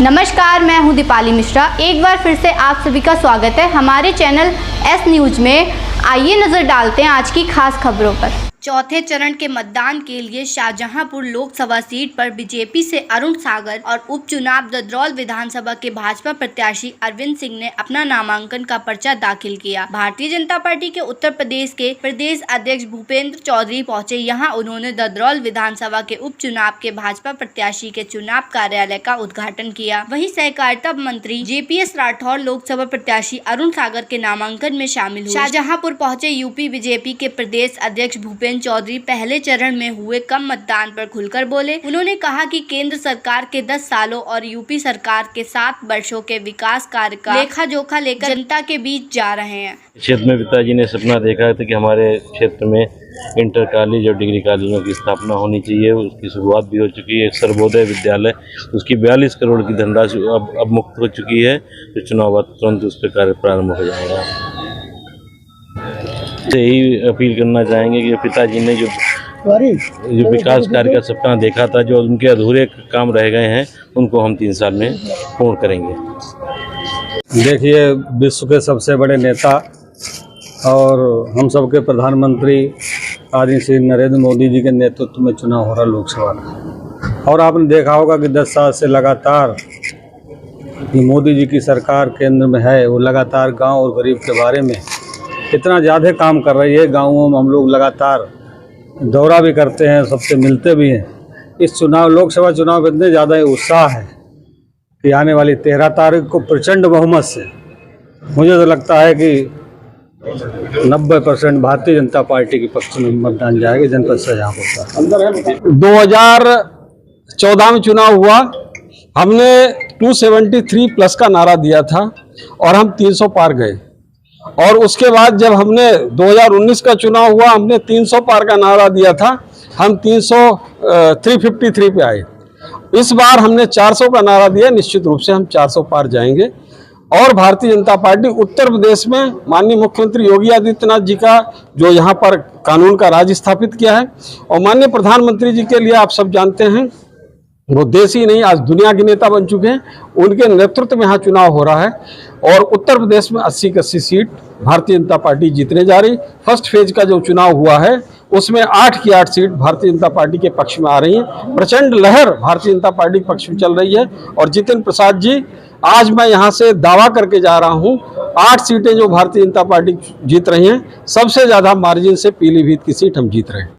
नमस्कार, मैं हूं दीपाली मिश्रा। एक बार फिर से आप सभी का स्वागत है हमारे चैनल एस न्यूज में। आइए नजर डालते हैं आज की खास खबरों पर। चौथे चरण के मतदान के लिए शाहजहांपुर लोकसभा सीट पर बीजेपी से अरुण सागर और उपचुनाव ददरौल विधानसभा के भाजपा प्रत्याशी अरविंद सिंह ने अपना नामांकन का पर्चा दाखिल किया। भारतीय जनता पार्टी के उत्तर प्रदेश के प्रदेश अध्यक्ष भूपेंद्र चौधरी पहुंचे। यहां उन्होंने ददरौल विधानसभा के उपचुनाव के भाजपा प्रत्याशी के चुनाव कार्यालय का उद्घाटन किया। वहीं सहकारिता मंत्री JPS राठौर लोकसभा प्रत्याशी अरुण सागर के नामांकन में शामिल हुए। शाहजहांपुर पहुंचे यूपी बीजेपी के प्रदेश अध्यक्ष भूपेंद्र चौधरी पहले चरण में हुए कम मतदान पर खुलकर बोले। उन्होंने कहा कि केंद्र सरकार के 10 सालों और यूपी सरकार के 7 वर्षों के विकास कार्य का लेखा जोखा लेकर जनता के बीच जा रहे हैं। क्षेत्र में पिताजी ने सपना देखा था कि हमारे क्षेत्र में इंटर कॉलेज और डिग्री कॉलेजों की स्थापना होनी चाहिए। उसकी शुरुआत भी हो चुकी है। एक सर्वोदय विद्यालय, उसकी 42 करोड़ की धनराशि अब मुक्त हो चुकी है। तो चुनाव तुरंत उस पर कार्य प्रारंभ हो जाएगा। तो यही अपील करना चाहेंगे कि पिताजी ने जो विकास कार्य का सपना देखा था, जो उनके अधूरे काम रह गए हैं, उनको हम 3 साल में पूर्ण करेंगे। देखिए, विश्व के सबसे बड़े नेता और हम सबके प्रधानमंत्री आदरणीय श्री नरेंद्र मोदी जी के नेतृत्व में चुनाव हो रहा लोकसभा का। और आपने देखा होगा कि 10 साल से लगातार मोदी जी की सरकार केंद्र में है। वो लगातार गांव और गरीब के बारे में इतना ज़्यादा काम कर रही है। गाँवों में हम लोग लगातार दौरा भी करते हैं, सबसे मिलते भी हैं। इस चुनाव लोकसभा चुनाव में इतने ज़्यादा उत्साह है कि आने वाली 13 तारीख को प्रचंड बहुमत से मुझे तो लगता है कि 90% भारतीय जनता पार्टी के पक्ष में मतदान जाएगा। जनपद शाहजहांपुर का 2014 में चुनाव हुआ। हमने 273 प्लस का नारा दिया था और हम 300 पार गए। और उसके बाद जब हमने 2019 का चुनाव हुआ, हमने 300 पार का नारा दिया था, हम 353 पे आए। इस बार हमने 400 का नारा दिया। निश्चित रूप से हम 400 पार जाएंगे। और भारतीय जनता पार्टी उत्तर प्रदेश में माननीय मुख्यमंत्री योगी आदित्यनाथ जी का जो यहाँ पर कानून का राज स्थापित किया है, और माननीय प्रधानमंत्री जी के लिए आप सब जानते हैं, वो देश ही नहीं आज दुनिया के नेता बन चुके हैं। उनके नेतृत्व में यहाँ चुनाव हो रहा है और उत्तर प्रदेश में 80 की 80 सीट भारतीय जनता पार्टी जीतने जा रही। फर्स्ट फेज का जो चुनाव हुआ है उसमें 8 की 8 सीट भारतीय जनता पार्टी के पक्ष में आ रही है। प्रचंड लहर भारतीय जनता पार्टी के पक्ष में चल रही है। और जितिन प्रसाद जी, आज मैं यहाँ से दावा करके जा रहा हूँ, 8 सीटें जो भारतीय जनता पार्टी जीत रही हैं, सबसे ज़्यादा मार्जिन से पीलीभीत की सीट हम जीत रहे हैं।